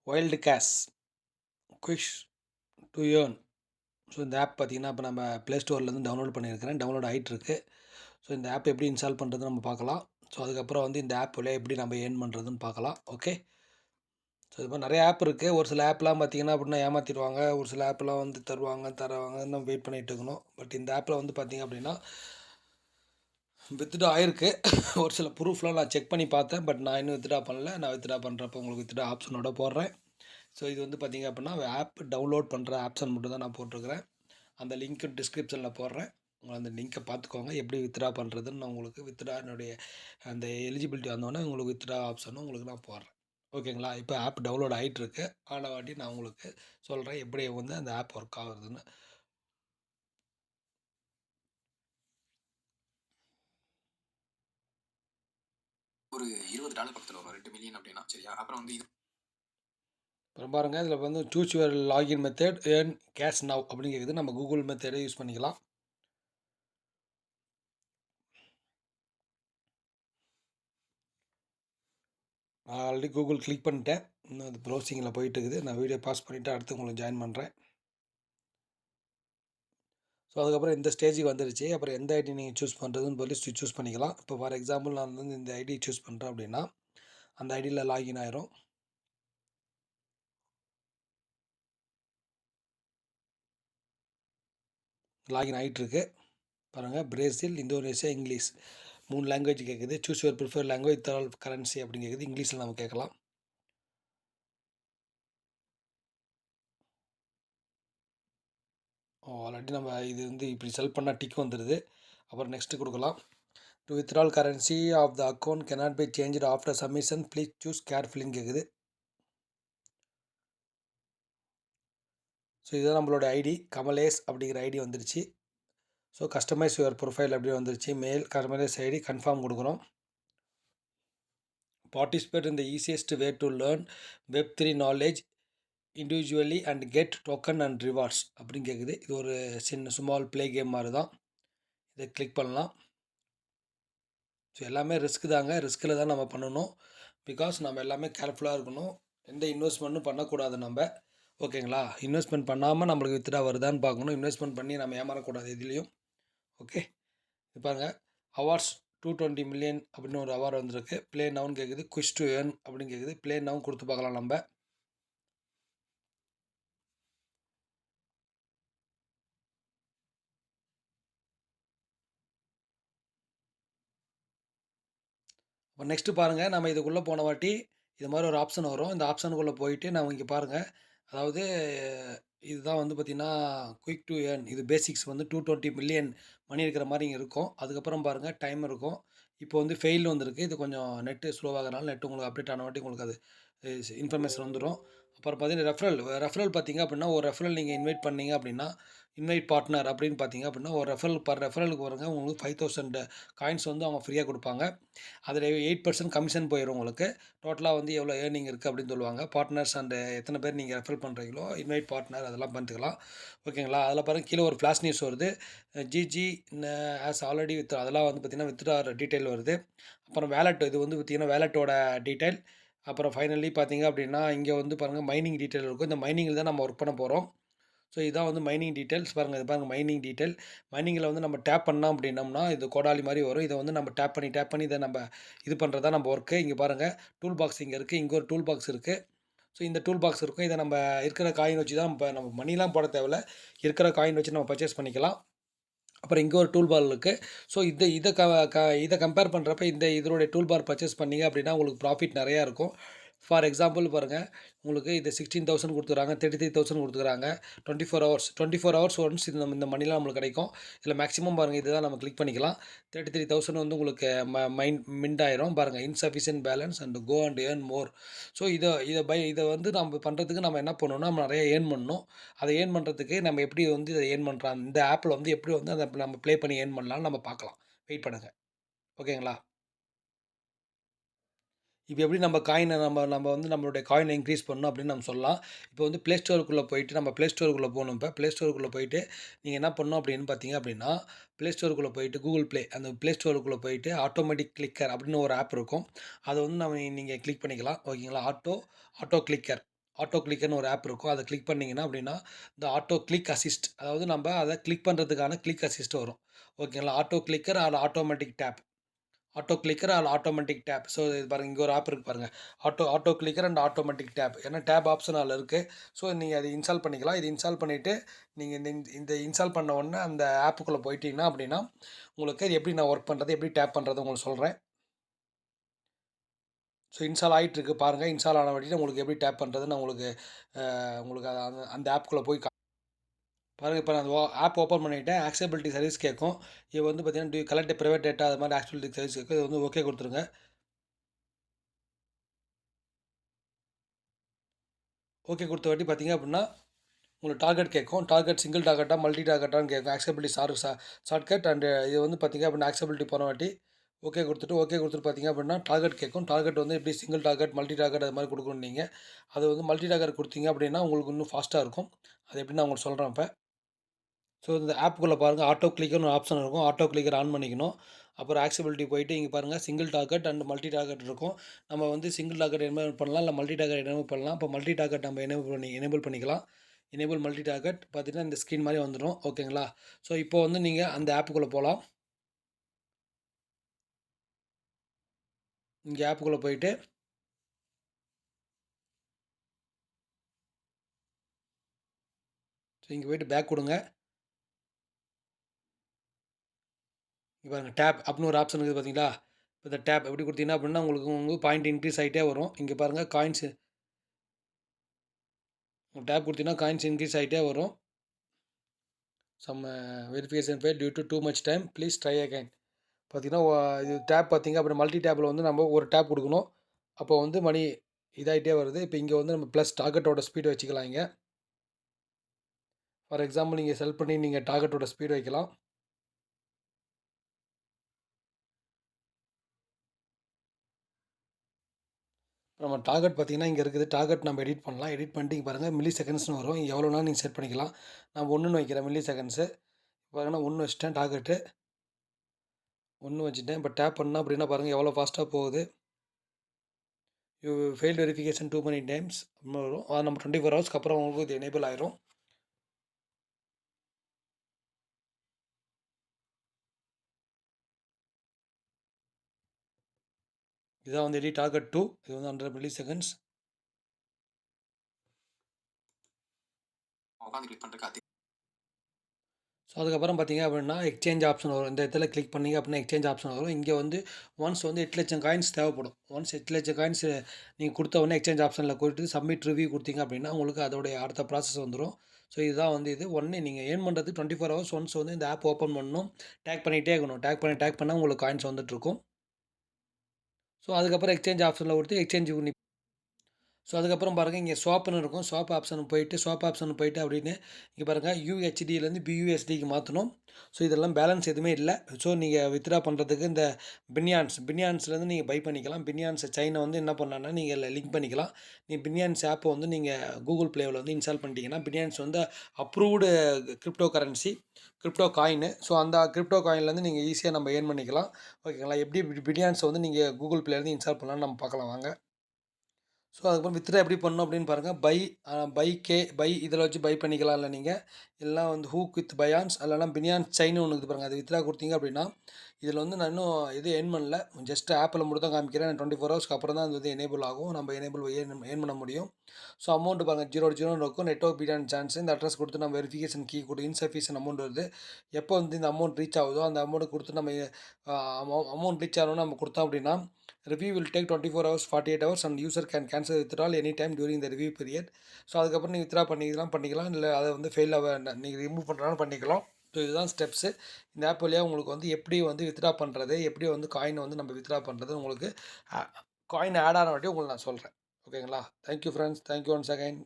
Wild cash quiz to earn. So இந்த app பார்த்திங்கன்னா இப்போ நம்ம ப்ளே ஸ்டோர்லேருந்து டவுன்லோட் பண்ணியிருக்கிறேன். டவுன்லோட் ஆகிட்டுருக்கு. ஸோ இந்த ஆப் எப்படி இன்ஸ்டால் பண்ணுறதுன்னு நம்ம பார்க்கலாம். ஸோ அதுக்கப்புறம் வந்து இந்த ஆப் வழியாக எப்படி நம்ம ஏர்ன் பண்ணுறதுன்னு பார்க்கலாம். ஓகே. ஸோ இது மாதிரி நிறைய ஆப் இருக்குது. ஒரு சில ஆப்லாம் பார்த்திங்கன்னா அப்படின்னா ஏமாற்றிடுவாங்க. ஒரு சில ஆப்லாம் வந்து தருவாங்கன்னு நம்ம வெயிட் பண்ணிகிட்டு இருக்கணும். பட் இந்த ஆப்பில் வந்து பார்த்திங்க அப்படின்னா வித்ட்ரா ஆயிருக்கு. ஒரு சில ப்ரூஃப்லாம் நான் செக் பண்ணி பார்த்தேன். பட் நான் இன்னும் வித்ட்ரா பண்ணல. நான் வித்ட்ரா பண்ணுறப்போ உங்களுக்கு வித்ட்ரா ஆப்ஷனோட போடுறேன். ஸோ இது வந்து பார்த்திங்க அப்படின்னா ஆப் டவுன்லோட் பண்ணுற ஆப்ஷன் மட்டும் தான் நான் போட்டிருக்கிறேன். அந்த லிங்க்கு டிஸ்கிரிப்ஷனில் போடுறேன். அந்த லிங்க்கை பார்த்துக்கோங்க. எப்படி வித்ட்ரா பண்ணுறதுன்னு நான் உங்களுக்கு என்னுடைய அந்த எலிஜிபிலிட்டி வந்தோடனே உங்களுக்கு வித்ட்ரா ஆப்ஷனும் உங்களுக்கு நான் போடுறேன். ஓகேங்களா? இப்போ ஆப் டவுன்லோட் ஆகிட்டுருக்கு. ஆன வாட்டி நான் உங்களுக்கு சொல்கிறேன் எப்படி வந்து அந்த ஆப் ஒர்க் ஆகுதுன்னு. ஒரு $20 பக்கத்தில் வரும் 2 மில்லியன் அப்படின்னா சரியா. அப்புறம் வந்து இது அப்புறம் பாருங்கள் இதில் வந்து choose your login method earn cash now அப்படிங்கிறது நம்ம கூகுள் மெத்தடை யூஸ் பண்ணிக்கலாம். நான் ஆல்ரெடி கூகுள் கிளிக் பண்ணிட்டேன். இன்னும் அது ப்ரௌசிங்கில் போயிட்டு இருக்குது. நான் வீடியோ பாஸ் பண்ணிவிட்டு அடுத்து உங்களுக்கு ஜாயின் பண்ணுறேன். ஸோ அதுக்கப்புறம் இந்த ஸ்டேஜுக்கு வந்துருச்சு. அப்புறம் எந்த ஐடி நீங்கள் சூஸ் பண்ணுறதுன்னு சொல்லி சூஸ் பண்ணிக்கலாம். இப்போ ஃபார் எக்ஸாம்பிள் நான் வந்து இந்த ஐடி சூஸ் பண்ணுறேன் அப்படின்னா அந்த ஐடியில் லாகின் ஆயிரும். லாகின் ஆகிட்டுருக்கு. பாருங்கள் பிரேசில், இந்தோனேஷியா, இங்கிலீஷ் 3 லாங்குவேஜ் கேட்குது. Choose your prefer language dal currency அப்படின்னு கேட்குது. இங்கிலீஷில் நம்ம கேட்கலாம். ஆல்ரெடி நம்ம இது வந்து இப்படி செல் பண்ணால் டிக் வந்துடுது. அப்புறம் நெக்ஸ்ட்டு கொடுக்கலாம். To withdraw currency of the account cannot be changed after submission please choose கேர்ஃபுல்லின்னு கேட்குது. ஸோ இதுதான் நம்மளோட ஐடி கமலேஷ் அப்படிங்கிற ஐடி வந்துருச்சு. ஸோ கஸ்டமைஸ் யுவர் ப்ரொஃபைல் அப்படி வந்துருச்சு. மெயில் கமலேஷ் ஐடி கன்ஃபார்ம் கொடுக்குறோம். Participate in the easiest way to learn Web3 knowledge individually and get token and rewards அப்படின்னு கேட்குது. இது ஒரு சின்ன ஸ்மால் ப்ளே கேம் மாதிரி தான். இதை கிளிக் பண்ணலாம். ஸோ எல்லாமே ரிஸ்க் தாங்க. ரிஸ்கில் தான் நம்ம பண்ணணும். பிகாஸ் நம்ம எல்லாமே கேர்ஃபுல்லாக இருக்கணும். எந்த இன்வெஸ்ட்மெண்ட்டும் பண்ணக்கூடாது நம்ம. ஓகேங்களா? இன்வெஸ்ட்மெண்ட் பண்ணாமல் நம்மளுக்கு வித்ட்ரா வருதான்னு பார்க்கணும். இன்வெஸ்ட்மெண்ட் பண்ணி நம்ம ஏமாறக்கூடாது எதுலேயும். ஓகே. இது பாருங்கள் அவார்ட்ஸ் 220 மில்லியன் அப்படின்னு ஒரு அவார்டு வந்திருக்கு. ப்ளே நவுன்னு கேட்குது. குவிஸ் டு ஏர்ன் அப்படின்னு கேட்குது. ப்ளே நவுன் கொடுத்து பார்க்கலாம் நம்ம. இப்போ நெக்ஸ்ட்டு பாருங்கள் நம்ம இதுக்குள்ளே போன வாட்டி இது மாதிரி ஒரு ஆப்ஷன் வரும். இந்த ஆப்ஷனுக்குள்ளே போயிட்டு நம்ம இங்கே பாருங்கள். அதாவது இதுதான் வந்து பார்த்திங்கன்னா குயிக் டு ஏர்ன். இது பேசிக்ஸ் வந்து 220 மில்லியன் மணி இருக்கிற மாதிரி இங்கே இருக்கும். அதுக்கப்புறம் பாருங்கள் டைம் இருக்கும். இப்போ வந்து ஃபெயில் வந்திருக்கு. இது கொஞ்சம் நெட்டு ஸ்லோவாகிறனால நெட்டு உங்களுக்கு அப்டேட் ஆன வாட்டி உங்களுக்கு அது இன்ஃபர்மேஷன் வந்துடும். அப்புறம் பார்த்தீங்கன்னா ரெஃபரல் பார்த்தீங்க அப்படின்னா ஒரு ரெஃபரல் நீங்கள் இன்வைட் பண்ணீங்க அப்படின்னா இன்வைட் பார்ட்னர் அப்படின்னு பார்த்தீங்க அப்படின்னா ஒரு ரெஃபரலுக்கு வருங்க உங்களுக்கு 5000 காயின்ஸ் வந்து அவங்க ஃப்ரீயாக கொடுப்பாங்க. அதில் 8% கமிஷன் போயிடும் உங்களுக்கு. டோட்டலாக வந்து எவ்வளோ ஏர்னிங் இருக்குது அப்படின்னு சொல்லுவாங்க. பார்ட்னர்ஸ் அண்டு எத்தனை பேர் நீங்கள் ரெஃபர் பண்ணுறீங்களோ இன்வைட் பார்ட்னர் அதெல்லாம் பண்ணிக்கலாம். ஓகேங்களா? அதில் பாருங்கள் கீழே ஒரு ஃப்ளாஷ் நியூஸ் வருது. ஜிஜி ஆஸ் ஆல்ரெடி அதெல்லாம் வந்து பார்த்திங்கன்னா வித்ட்ரா டீட்டெயில் வருது. அப்புறம் வேலெட் இது வந்து பார்த்திங்கன்னா வேலெட்டோட டீட்டெயில். அப்புறம் ஃபைனலி பார்த்தீங்க அப்படின்னா இங்கே வந்து பாருங்கள் மைனிங் டீட்டெயில் இருக்கும். இந்த மைனிங்கில் தான் நம்ம ஒர்க் பண்ண போகிறோம். ஸோ இதான் வந்து மைனிங் டீட்டெயில்ஸ் பாருங்கள். இது பாருங்கள் மைனிங் டீட்டெயில். மைனிங்கில் வந்து நம்ம டேப் பண்ணோம் அப்படின்னம்னா இது கோடாலி மாதிரி வரும். இதை வந்து நம்ம டேப் பண்ணி இதை நம்ம இது பண்ணுறது தான் நம்ம ஒர்க்கு. இங்கே பாருங்கள் டூல் பாக்ஸ் இங்கே இருக்குது. இங்கே ஒரு டூல் பாக்ஸ் இருக்குது. ஸோ இந்த டூல் பாக்ஸ் இருக்கும். இதை நம்ம இருக்கிற காயின் வச்சு தான் இப்போ நம்ம மணிலாம் போட தேவையில்ல. இருக்கிற காயின் வச்சு நம்ம பர்ச்சேஸ் பண்ணிக்கலாம். அப்புறம் இங்கே ஒரு டூல் பார் இருக்குது. ஸோ இதை கம்பேர் பண்ணுறப்ப இதனுடைய டூல் பார் பர்ச்சேஸ் பண்ணிங்க அப்படின்னா உங்களுக்கு ப்ராஃபிட் நிறையா இருக்கும். ஃபார் எக்ஸாம்பிள் பாருங்கள் உங்களுக்கு இது 16,000 கொடுத்துக்குறாங்க, 33,000 கொடுத்துக்குறாங்க. 24 ஹவர்ஸ் ஒன்ஸ் இது இந்த மணிலாம் நம்மளுக்கு கிடைக்கும். இதில் மேக்ஸிமம் பாருங்கள் இதுதான் நம்ம கிளிக் பண்ணிக்கலாம். 33,000 வந்து உங்களுக்கு மிண்ட் ஆயிரும். பாருங்கள் insufficient balance and go and earn more. So இதை வந்து நம்ம பண்ணுறதுக்கு நம்ம என்ன பண்ணணும்னா நம்ம நிறைய ஏர்ன் பண்ணணும். அதை ஏர்ன் பண்ணுறதுக்கு நம்ம எப்படி வந்து இதை ஏர்ன் பண்ணுறோம் இந்த ஆப்பில் வந்து எப்படி வந்து அதை நம்ம ப்ளே பண்ணி ஏர்ன் பண்ணலாம்னு நம்ம பார்க்கலாம். வெயிட் பண்ணுங்கள். ஓகேங்களா? இப்போ எப்படி நம்ம காயினை நம்ம நம்ம வந்து நம்மளுடைய காயினை இன்க்ரீஸ் பண்ணணும் அப்படின்னு நம்ம சொல்லலாம். இப்போ வந்து ப்ளே ஸ்டோருக்குள்ளே போயிட்டு நம்ம ப்ளே ஸ்டோருக்குள்ளே போகணும். இப்போ ப்ளே ஸ்டோருக்குள்ளே போயிட்டு நீங்கள் என்ன பண்ணணும் அப்படின்னு பார்த்தீங்க அப்படின்னா, ப்ளே ஸ்டோருக்குள்ளே போயிட்டு கூகுள் ப்ளே அந்த ப்ளே ஸ்டோருக்குள்ளே போயிட்டு ஆட்டோமேட்டிக் கிளிக்கர் அப்படின்னு ஒரு ஆப் இருக்கும். அதை வந்து நீங்கள் கிளிக் பண்ணிக்கலாம். ஓகேங்களா? ஆட்டோ கிளிக்கர் ஆட்டோ கிளிக்கர்னு ஒரு ஆப் இருக்கும். அதை கிளிக் பண்ணிங்கன்னா அப்படின்னா, இந்த ஆட்டோ கிளிக் அசிஸ்ட் அதாவது நம்ம அதை கிளிக் பண்ணுறதுக்கான கிளிக் அசிஸ்ட் வரும். ஓகேங்களா? Auto clicker or automatic tap. Auto clicker or automatic tap. So இது பாருங்க இங்கே ஒரு ஆப் இருக்கு பாருங்க. Auto clicker and automatic tap. ஏன்னா டேப் ஆப்ஷன் அதில இருக்கு. ஸோ நீங்க அத இன்ஸ்டால் பண்ணிக்கலாம். இது இன்ஸ்டால் பண்ணிட்டு நீங்க இந்த இன்ஸ்டால் பண்ண உடனே அந்த ஆப்புக்குள்ள போயிட்டீங்கன்னா அப்படின்னா, உங்களுக்கு அது எப்படி நான் ஒர்க் பண்றது, எப்படி டேப் பண்றது உங்களுக்கு சொல்றேன். ஸோ இன்ஸ்டால் ஆயிட்டு இருக்கு பாருங்க. இன்ஸ்டால் ஆன வழியில உங்களுக்கு எப்படி டேப் பண்றதுன்னு நான் உங்களுக்கு உங்களுக்கு அந்த அந்த ஆப்க்குள்ள போய் பாருங்க. இப்போ நான் அந்த ஆப் ஓப்பன் பண்ணிட்டேன். ஆக்சஸபிலிட்டி சர்வீஸ் கேட்கும். இது வந்து பார்த்தீங்கன்னா, to you collect private data அது மாதிரி ஆக்சஸபிலிட்டி சர்வீஸ் கேட்கும். இது வந்து ஓகே குடுத்துருங்க. ஓகே குடுத்த வாட்டி பார்த்தீங்க அப்படின்னா உங்களுக்கு டார்கெட் கேட்கும். டார்கெட் சிங்கிள் டார்கெட்டா, மல்டி டார்கெட்டான்னு கேட்கும். ஆக்செப்டபிலிட்டி ஷார்ட்கட் அண்ட் இது வந்து பார்த்தீங்க அப்படின்னா ஆக்செப்டபிலிட்டி போன வாட்டி ஓகே கொடுத்துட்டு பார்த்தீங்க அப்படின்னா டார்கெட் கேட்கும். டார்கெட் வந்து எப்படி சிங்கிள் டார்கெட், மல்டி டார்கெட் அது மாதிரி கொடுக்கணும் நீங்கள். அது வந்து மல்டி டார்கெட் கொடுத்தீங்க அப்படின்னா உங்களுக்கு இன்னும் ஃபாஸ்ட்டாக இருக்கும். அது எப்படி நான் உங்களுக்கு சொல்கிறேன் இப்போ. ஸோ இந்த ஆப்புக்குள்ளே பாருங்கள் ஆட்டோ கிளிக்கர்னு ஒரு ஆப்ஷன் இருக்கும். ஆட்டோ கிளிக்கர் ஆன் பண்ணிக்கணும். அப்புறம் ஆக்செபிலிட்டி போயிட்டு இங்கே பாருங்கள் single target and multi target இருக்கும். நம்ம வந்து சிங்கிள் டார்கெட் எனேபிள் பண்ணலாம், இல்லை மல்டி டார்கெட் எனேபிள் பண்ணலாம். இப்போ மல்டி டார்கெட் நம்ம எனேபிள் பண்ணிக்கலாம். எனேபிள் மல்டி டார்கெட் பார்த்தீங்கன்னா இந்த ஸ்க்ரீன் மாதிரி வந்துடும். ஓகேங்களா? ஸோ இப்போ வந்து நீங்கள் அந்த ஆப்புக்குள்ளே போகலாம். இங்கே ஆப்புக்குள்ளே போயிட்டு ஸோ இங்கே போயிட்டு பேக் கொடுங்க. இங்கே பாருங்கள் டேப் அப்படின்னு ஒரு ஆப்ஷன் இருக்குது பார்த்தீங்களா? இப்போ இந்த டேப் எப்படி கொடுத்தீங்கன்னா அப்படின்னா உங்களுக்கு பாயிண்ட் இன்க்ரீஸ் ஆகிட்டே வரும். இங்கே பாருங்கள் காயின்ஸ் டேப் கொடுத்தீங்கன்னா காயின்ஸ் இன்க்ரீஸ் ஆகிட்டே வரும். Some verification fail due to too much time please try again. பார்த்தீங்கன்னா இது டேப் பார்த்தீங்க அப்புறம் மல்டி டேப்பில் வந்து நம்ம ஒரு டேப் கொடுக்கணும். அப்போ வந்து மணி இதாகிட்டே வருது. இப்போ இங்கே வந்து நம்ம ப்ளஸ் டார்கெட்டோட ஸ்பீடு வச்சுக்கலாம் இங்கே. ஃபார் எக்ஸாம்பிள் நீங்கள் செல் பண்ணி நீங்கள் டார்கெட்டோட ஸ்பீடு வைக்கலாம். நம்ம டார்கெட் பார்த்தீங்கன்னா இங்கே இருக்குது. டார்கெட் நம்ம எடிட் பண்ணலாம். எடிட் பண்ணிட்டு இங்கே பாருங்கள் மில்லி செகண்ட்ஸ்னு வரும். இங்கே எவ்வளோ நாள் நீங்கள் செட் பண்ணிக்கலாம். நான் 1ன்னு வைக்கிறேன் மில்லி செகண்ட்ஸு. பாருங்கன்னா 1 வச்சுட்டேன் டார்கெட்டு. 1 வச்சுட்டேன். இப்போ டேப் பண்ணால் அப்படின்னா பாருங்கள் எவ்வளோ ஃபாஸ்ட்டாக போகுது. You failed verification too many times அப்படின்னு வரும். அது நம்ம 24 ஹவர்ஸ்க்கு அப்புறம் உங்களுக்கு இது எனேபிள் ஆயிரும். இதான் வந்து எடிட் டார்கெட் 2. இது வந்து 100 மில்லி செகண்ட்ஸ். ஸோ அதுக்கப்புறம் பார்த்தீங்க அப்படின்னா எக்ஸ்சேஞ்ச் ஆப்ஷன் வரும். இந்த இடத்துல கிளிக் பண்ணீங்க அப்படின்னா எக்ஸ்சேஞ்ச் ஆப்ஷன் வரும். இங்கே வந்து ஒன்ஸ் வந்து 8,00,000 காயின்ஸ் தேவைப்படும். ஒன்ஸ் 8,00,000 காயின்ஸ் நீங்கள் கொடுத்த உடனே எக்ஸ்சேஞ்ச் ஆப்ஷனில் கொடுத்து சப்மிட் ரிவ்யூ கொடுத்தீங்க அப்படின்னா உங்களுக்கு அதோடைய அடுத்த ப்ராசஸ் வந்துடும். ஸோ இதுதான் வந்து இது ஒன்று நீங்கள் ஏர்ன் பண்ணுறதுக்கு 24 ஹவர்ஸ் ஒன்ஸ் வந்து இந்த ஆப் ஓப்பன் பண்ணணும். டேக் பண்ணிகிட்டே இருக்கணும். டேக் பண்ணால் உங்களுக்கு காயின்ஸ் வந்துட்டுருக்கும். ஸோ அதுக்கப்புறம் எக்ஸ்சேஞ்ச் ஆப்ஷனில் கொடுத்து எக்ஸ்சேஞ்ச் ஸோ அதுக்கப்புறம் பாருங்கள் இங்கே ஸ்வாப்னு இருக்கும். ஸ்வாப் ஆப்ஷன் போயிட்டு அப்படின்னு இங்கே பாருங்கள் யூஹெச்டியிலேருந்து பியூஎஸ்டிக்கு மாற்றணும். ஸோ இதெல்லாம் பேலன்ஸ் எதுவுமே இல்லை. ஸோ நீங்கள் வித்ட்ரா பண்ணுறதுக்கு இந்த பினியான்ஸ்லேருந்து நீங்கள் பை பண்ணிக்கலாம். பினியான்ஸ் செயினை வந்து என்ன பண்ணலான்னா நீங்கள் லிங்க் பண்ணிக்கலாம். நீங்கள் பினியான்ஸ் ஆப்பை வந்து நீங்கள் கூகுள் ப்ளேவில் வந்து இன்ஸ்டால் பண்ணிட்டீங்கன்னா பினியான்ஸ் வந்து approved crypto currency crypto coin. So அந்த கிரிப்டோ காயின்லேருந்து நீங்கள் ஈஸியாக நம்ம ஏர்ன் பண்ணிக்கலாம். ஓகேங்களா? எப்படி பினியான்ஸை வந்து நீங்கள் கூகுள் ப்ளேலேருந்து இன்ஸ்டால் பண்ணலாம்னு நம்ம பார்க்கலாம் வாங்க. ஸோ அதுக்கப்புறம் வித்ட்ரா எப்படி பண்ணணும் அப்படின்னு பாருங்கள். பை இதில் வச்சு பை பண்ணிக்கலாம். இல்லை நீங்கள் எல்லாம் வந்து ஹூக் வித் பயான்ஸ் இல்லைனா பினியான்ஸ் செயின்னு ஒன்று இருக்குது பாருங்கள். அது வித்ட்ரா கொடுத்தீங்க அப்படின்னா இதில் வந்து நான் இன்னும் எதுவும் ஏர்ன் பண்ணல. ஜஸ்ட் ஆப்பில் மட்டும் தான் காமிக்கிறேன். 24 ஹவர்ஸ்க்கு அப்புறம் தான் அது வந்து எனேபிள் ஆகும். நம்ம ஏர்ன் பண்ண முடியும். ஸோ அமௌண்ட் பாருங்கள் 0 இருக்கும். நெட்வொர்க் பீட் அண்ட் சான்ஸ் இந்த அட்ரஸ் கொடுத்து நம்ம வெரிஃபிகேஷன் கீ கொடுத்து இன்சஃபிஷியன்ட் அமௌண்ட் வருது. எப்போ வந்து இந்த அமௌண்ட் ரீச் ஆகுதோ அந்த அமௌண்ட் கொடுத்து நம்ம அமௌண்ட் ரீச் ஆகணும்னு நம்ம கொடுத்தோம் அப்படின்னா review will take 24 hours 48 hours and user can cancel withdrawal any time during the review period. So அதுக்கப்புறம் நீங்கள் வித்ட்ரா பண்ணிக்கலாம். இல்லை அதை வந்து ஃபெயில் நீங்கள் ரிமூவ் பண்ணுறாலும் பண்ணிக்கலாம். ஸோ இதுதான் ஸ்டெப்ஸு. இந்த ஆப் வழியாக உங்களுக்கு வந்து எப்படி வந்து வித்ட்ரா பண்ணுறது, எப்படி வந்து காயினை வந்து நம்ம வித்ட்ரா பண்ணுறது உங்களுக்கு காயின் ஆட் ஆன வாட்டி உங்களுக்கு நான் சொல்கிறேன். ஓகேங்களா? Thank you friends. Thank you once again.